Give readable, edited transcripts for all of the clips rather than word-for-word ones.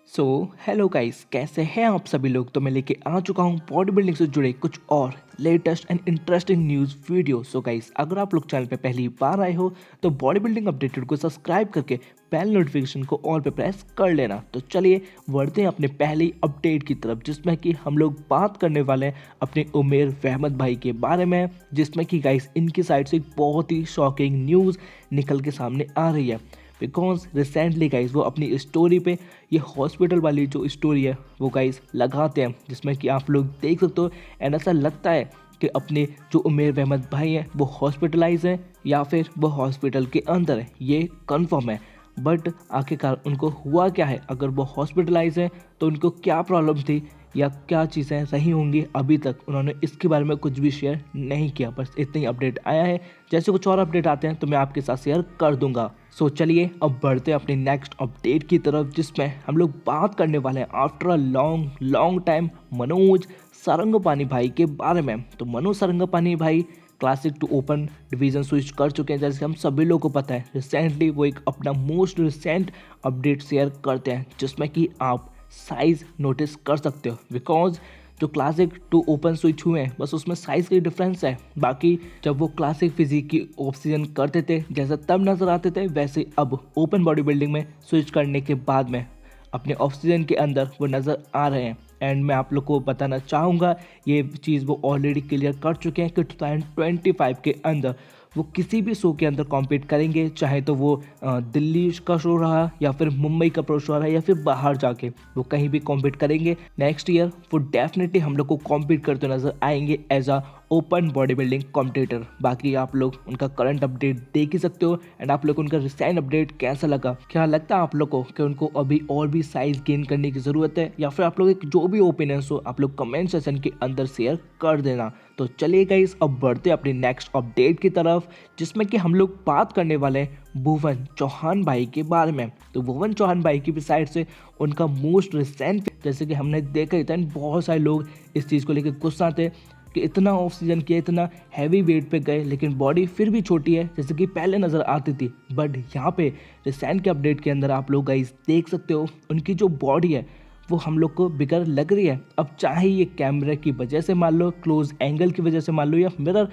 So hello guys, कैसे हैं आप सभी लोग। तो मैं लेके आ चुका हूँ बॉडी बिल्डिंग से जुड़े कुछ और latest and interesting news video. So guys, अगर आप लोग चैनल पे पहली बार आए हो तो बॉडी बिल्डिंग अपडेटेड को सब्सक्राइब करके बेल नोटिफिकेशन को ऑल पे प्रेस कर लेना। तो चलिए बढ़ते हैं अपने पहली अपडेट की तरफ, जिसमें कि हम लोग बात करने वाले हैं अपने उमेर अहमद भाई के बारे में, जिसमें कि गाइस इनकी साइड से एक बहुत ही शॉकिंग न्यूज़ निकल के सामने आ रही है। बिकॉज रिसेंटली गाइस वो अपनी स्टोरी पे ये हॉस्पिटल वाली जो स्टोरी है वो गाइस लगाते हैं, जिसमें कि आप लोग देख सकते हो। एंड ऐसा लगता है कि अपने जो उमेर अहमद भाई हैं वो हॉस्पिटलाइज हैं या फिर वो हॉस्पिटल के अंदर है, ये कंफर्म है। बट आखिरकार उनको हुआ क्या है, अगर वो हॉस्पिटलाइज हैं तो उनको क्या प्रॉब्लम थी या क्या चीज़ें रही होंगी, अभी तक उन्होंने इसके बारे में कुछ भी शेयर नहीं किया। बस इतना ही अपडेट आया है। जैसे कुछ और अपडेट आते हैं तो मैं आपके साथ शेयर कर दूंगा। सो चलिए अब बढ़ते हैं अपनी नेक्स्ट अपडेट की तरफ, जिसमें हम लोग बात करने वाले हैं after a long long time Manoj Sarangpani भाई के बारे में। तो मनोज सारंगपानी भाई classic to open division switch कर चुके हैं, जैसे हम सभी लोगों को पता है। रिसेंटली वो एक अपना मोस्ट रिसेंट अपडेट शेयर करते हैं, जिसमें कि आप साइज़ नोटिस कर सकते हो। बिकॉज जो क्लासिक टू ओपन स्विच हुए हैं बस उसमें साइज़ की डिफरेंस है। बाकी जब वो क्लासिक फिजिक की ऑक्सीजन करते थे जैसे तब नज़र आते थे, वैसे अब ओपन बॉडी बिल्डिंग में स्विच करने के बाद में अपने ऑक्सीजन के अंदर वो नज़र आ रहे हैं। एंड मैं आप लोग को बताना चाहूँगा ये चीज़ वो ऑलरेडी क्लियर कर चुके हैं कि 2025 के अंदर वो किसी भी शो के अंदर कॉम्पीट करेंगे, चाहे तो वो दिल्ली का शो रहा या फिर मुंबई का प्रो शो रहा या फिर बाहर जाके वो कहीं भी कॉम्पीट करेंगे। नेक्स्ट ईयर वो डेफिनेटली हम लोग को कॉम्पीट करते नजर आएंगे as a open bodybuilding competitor. बाकी आप लोग उनका करंट अपडेट देख ही सकते हो। एंड आप लोग को उनका रिसेंट अपडेट कैसा लगा, क्या लगता है आप लोग को कि उनको अभी और भी साइज गेन करने की ज़रूरत है, या फिर आप लोग एक जो भी ओपिनियंस हो आप लोग कमेंट सेक्शन के अंदर शेयर कर देना। तो चलिए गाइस अब बढ़ते अपनी नेक्स्ट अपडेट की तरफ, जिसमें कि हम लोग बात करने वाले हैं भुवन चौहान भाई के बारे में। तो भुवन चौहान भाई की भी साइड से उनका मोस्ट रिसेंट, जैसे कि हमने देखा ही था, बहुत सारे लोग इस चीज़ को लेकर गुस्सा थे कि इतना ऑक्सीजन किया, इतना हैवी वेट पे गए, लेकिन बॉडी फिर भी छोटी है जैसे कि पहले नज़र आती थी। बट यहाँ पे रिसेंट के अपडेट के अंदर आप लोग गाइस देख सकते हो उनकी जो बॉडी है वो हम लोग को बिगर लग रही है। अब चाहे ये कैमरे की वजह से मान लो, क्लोज एंगल की वजह से मान लो, या मिरर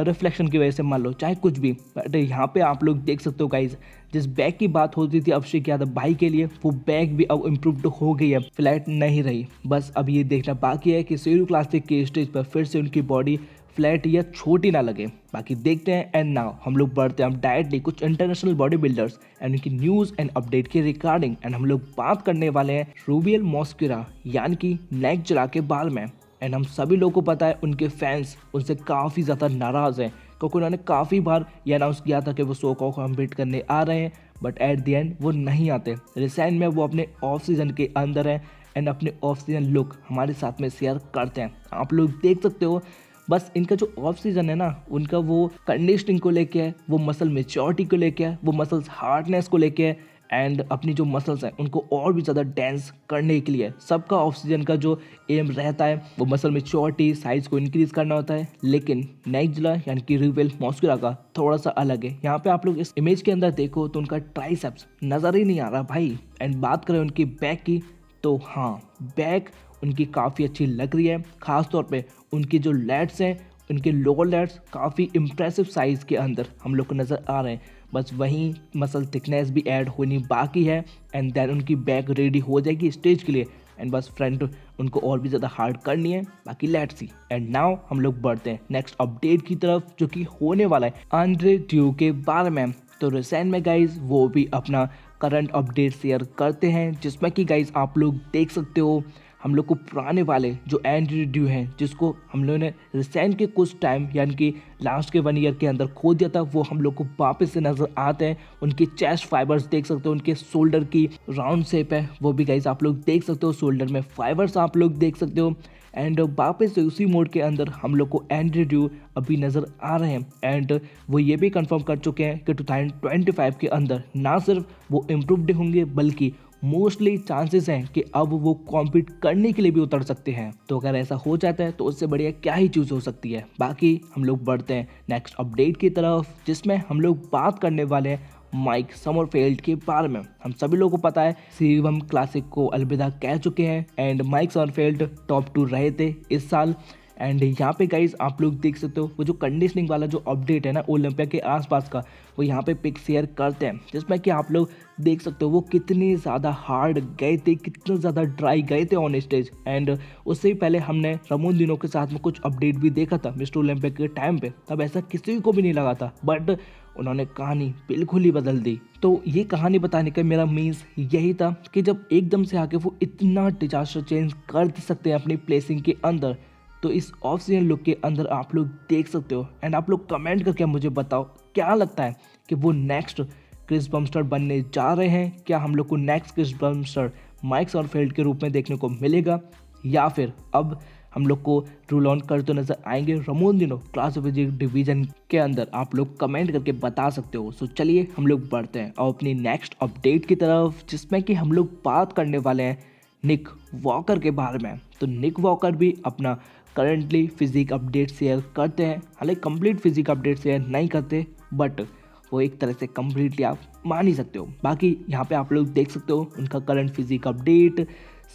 रिफ्लेक्शन की वजह से मान लो, चाहे कुछ भी। बट यहाँ पे आप लोग देख सकते हो गाइज, जिस बैग की बात होती थी अभिषेक यादव भाई के लिए, वो बैग भी अब इम्प्रूव्ड हो गई है, फ्लैट नहीं रही। बस अब ये देखना बाकी है कि शेरू क्लासिक के स्टेज पर फिर से उनकी बॉडी फ्लैट या छोटी ना लगे। बाकी देखते हैं। एंड नाउ हम लोग बढ़ते हैं डायरेक्टली कुछ इंटरनेशनल बॉडी बिल्डर्स एंड उनकी न्यूज़ एंड अपडेट के रिगार्डिंग। एंड हम लोग बात करने वाले हैं रूबियल मॉस्कुरा यानी कि नेक जला के बाल में। एंड हम सभी लोगों को पता है उनके फैंस उनसे काफ़ी ज़्यादा नाराज़ हैं, क्योंकि उन्होंने काफ़ी बार ये अनाउंस किया था कि वो शो को कम्पीट करने आ रहे हैं, बट एट द एंड वो नहीं आते। रिसेंट में वो अपने ऑफ सीजन के अंदर हैं एंड अपने ऑफ सीजन लुक हमारे साथ में शेयर करते हैं। आप लोग देख सकते हो बस इनका जो ऑफ सीजन है ना, उनका वो कंडीशनिंग को लेके है, वो मसल मेच्योरिटी को लेके है, वो मसल्स हार्डनेस को लेके है, एंड अपनी जो मसल्स हैं उनको और भी ज़्यादा डेंस करने के लिए। सबका ऑफ सीजन का जो एम रहता है वो मसल मेच्योरिटी साइज को इंक्रीज करना होता है, लेकिन नाइजला यानी कि रूबियल मॉस्कुरा का थोड़ा सा अलग है। यहाँ पे आप लोग इस इमेज के अंदर देखो तो उनका ट्राइसेप्स नज़र ही नहीं आ रहा भाई। एंड बात करें उनकी बैक की, तो हाँ, बैक उनकी काफ़ी अच्छी लग रही है। ख़ास तौर पे उनकी जो लैट्स हैं, उनके लोअर लैट्स काफ़ी इम्प्रेसिव साइज़ के अंदर हम लोग को नज़र आ रहे हैं। बस वहीं मसल थिकनेस भी ऐड होनी बाकी है, एंड देन उनकी बैक रेडी हो जाएगी स्टेज के लिए। एंड बस फ्रंट उनको और भी ज़्यादा हार्ड करनी है, बाकी लेट्स सी। एंड नाउ हम लोग बढ़ते हैं नेक्स्ट अपडेट की तरफ, जो कि होने वाला है आंद्रे ड्यू के बारे में। तो रिसेंट में गाइज वो भी अपना करंट अपडेट शेयर करते हैं, जिसमें कि गाइज आप लोग देख सकते हो हम लोग को पुराने वाले जो एंड्रे ड्यू हैं, जिसको हम लोगों ने रिसेंट के कुछ टाइम यानी कि लास्ट के 1 ईयर के अंदर खो दिया था, वो हम लोग को वापस से नज़र आते हैं। उनके चेस्ट फाइबर्स देख सकते हो, उनके शोल्डर की राउंड शेप है वो भी गाइज आप लोग देख सकते हो, शोल्डर में फाइबर्स आप लोग देख सकते हो। एंड वापस से उसी मोड के अंदर हम लोग को एंड्रे ड्यू अभी नज़र आ रहे हैं। एंड वो ये भी कंफर्म कर चुके हैं कि 2025 के अंदर ना सिर्फ वो इम्प्रूव्ड होंगे, बल्कि मोस्टली चांसेस हैं कि अब वो कॉम्पीट करने के लिए भी उतर सकते हैं। तो अगर ऐसा हो जाता है तो उससे बढ़िया क्या ही चीज़ हो सकती है। बाकी हम लोग बढ़ते हैं नेक्स्ट अपडेट की तरफ, जिसमें हम लोग बात करने वाले हैं माइक समरफेल्ड के बारे में। हम सभी लोगों को पता है शिवम क्लासिक को अलविदा कह चुके हैं एंड माइक समरफेल्ड टॉप 2 रहे थे इस साल। एंड यहाँ पे गाइज आप लोग देख सकते हो वो जो कंडीशनिंग वाला जो अपडेट है ना ओलंपिया के आसपास का, वो यहाँ पे पिक शेयर करते हैं, जिसमें कि आप लोग देख सकते हो वो कितनी ज़्यादा हार्ड गए थे, कितने ज़्यादा ड्राई गए थे ऑन स्टेज। एंड उससे ही पहले हमने रामोन दिनों के साथ में कुछ अपडेट भी देखा था मिस्टर ओलंपिया के टाइम पे, तब ऐसा किसी को भी नहीं लगा था, बट उन्होंने कहानी बिल्कुल ही बदल दी। तो ये कहानी बताने का मेरा मीन्स यही था कि जब एकदम से आके वो इतना डिजास्टर चेंज कर सकते हैं अपनी प्लेसिंग के अंदर, तो इस ऑफ सीजन लुक के अंदर आप लोग देख सकते हो। एंड आप लोग कमेंट करके मुझे बताओ क्या लगता है कि वो नेक्स्ट क्रिस बमस्टर बनने जा रहे हैं। क्या हम लोग को नेक्स्ट क्रिस बमस्टर माइक समरफेल्ड के रूप में देखने को मिलेगा, या फिर अब हम लोग को रूल ऑन करते नजर आएंगे रामोन दिनों क्लास ऑफ डिवीजन के अंदर। आप लोग कमेंट करके बता सकते हो। सो चलिए हम लोग बढ़ते हैं और अपनी नेक्स्ट अपडेट की तरफ, जिसमें कि हम लोग बात करने वाले हैं निक वॉकर के बारे में। तो निक वॉकर भी अपना करंटली फिजिक अपडेट शेयर करते हैं, हालांकि कंप्लीट फिजिक अपडेट शेयर नहीं करते, बट वो एक तरह से कंप्लीटली आप मान ही सकते हो। बाकी यहाँ पे आप लोग देख सकते हो उनका करंट फिजिक अपडेट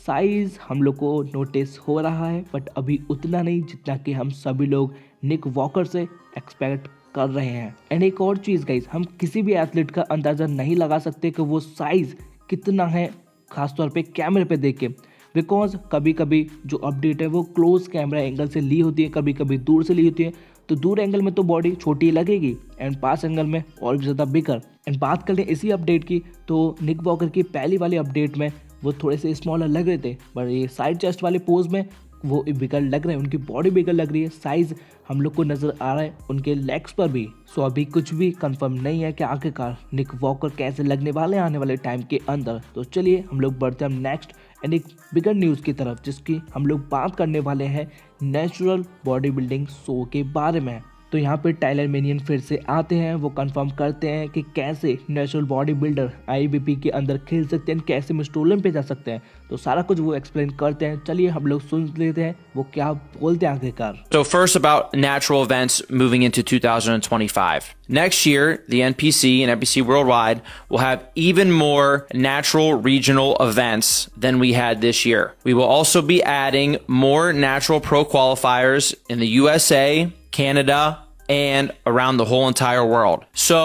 साइज हम लोग को नोटिस हो रहा है, बट अभी उतना नहीं जितना कि हम सभी लोग निक वॉकर से एक्सपेक्ट कर रहे हैं। एंड एक और चीज़ गाइस, हम किसी भी एथलीट का अंदाज़ा नहीं लगा सकते कि वो साइज कितना है, खासतौर पे कैमरे पे देख के, बिकॉज कभी कभी जो अपडेट है वो क्लोज कैमरा एंगल से ली होती है, कभी कभी दूर से ली होती है। तो दूर एंगल में तो बॉडी छोटी लगेगी एंड पास एंगल में और भी ज़्यादा बिगर। एंड बात करें इसी अपडेट की, तो निक वॉकर की पहली वाली अपडेट में वो थोड़े से स्मॉलर लग रहे थे, पर ये साइड चेस्ट वाले पोज में वो बिगर लग रहे हैं, उनकी बॉडी बिगर लग रही है, साइज हम लोग को नज़र आ रहा है उनके लेग्स पर भी। सो अभी कुछ भी कंफर्म नहीं है कि आखिरकार निक वॉकर कैसे लगने वाले आने वाले टाइम के अंदर। तो चलिए हम लोग बढ़ते हैं नेक्स्ट एंड एक बिगर न्यूज़ की तरफ, जिसकी हम लोग बात करने वाले हैं नेचुरल बॉडी बिल्डिंग शो के बारे में। तो यहाँ पे टाइलर मेनियन फिर से आते हैं, वो कंफर्म करते हैं कि कैसे नेचुरल बॉडी बिल्डर आईबीपी के अंदर खेल सकते हैं, कैसे मिस्टर ओलंपिया जा सकते हैं, तो सारा कुछ वो एक्सप्लेन करते हैं। चलिए हम लोग सुन लेते हैं वो क्या बोलते हैं आखिरकार। So first about natural events moving into 2025. Next year, the NPC and NPC Worldwide will have even more natural regional events than we had this year. We will also be adding more natural pro qualifiers in the USA, Canada, and around the whole entire world. So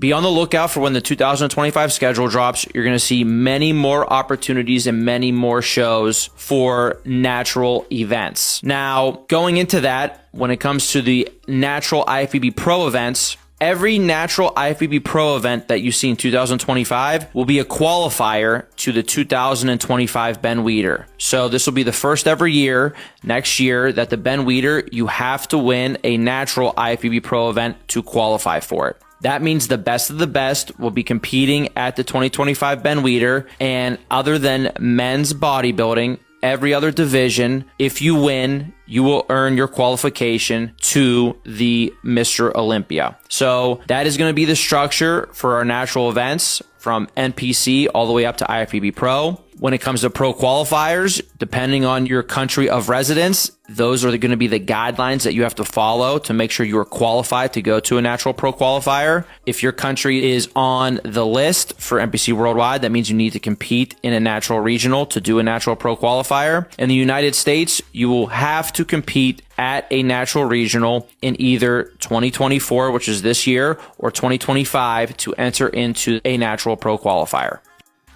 be on the lookout for when the 2025 schedule drops. You're going to see many more opportunities and many more shows for natural events. Now, going into that, when it comes to the natural IFBB Pro events, every natural IFBB Pro event that you see in 2025 will be a qualifier to the 2025 Ben Weider. So this will be the first ever year next year that the Ben Weider, you have to win a natural IFBB Pro event to qualify for it. That means the best of the best will be competing at the 2025 Ben Weider, and other than men's bodybuilding, every other division, if you win, you will earn your qualification to the Mr. Olympia. So that is going to be the structure for our natural events from NPC all the way up to IFBB Pro. When it comes to pro qualifiers, depending on your country of residence, those are going to be the guidelines that you have to follow to make sure you are qualified to go to a natural pro qualifier. If your country is on the list for NPC Worldwide, that means you need to compete in a natural regional to do a natural pro qualifier. In the United States, you will have to compete at a natural regional in either 2024, which is this year, or 2025 to enter into a natural pro qualifier.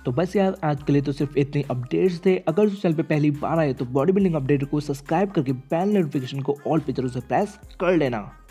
तो बस यार आज के लिए तो सिर्फ इतने updates थे। अगर उस चैनल पे पहली बार आए तो बॉडी बिल्डिंग अपडेट को सब्सक्राइब करके बेल नोटिफिकेशन को ऑल पे जरूर से प्रेस कर लेना।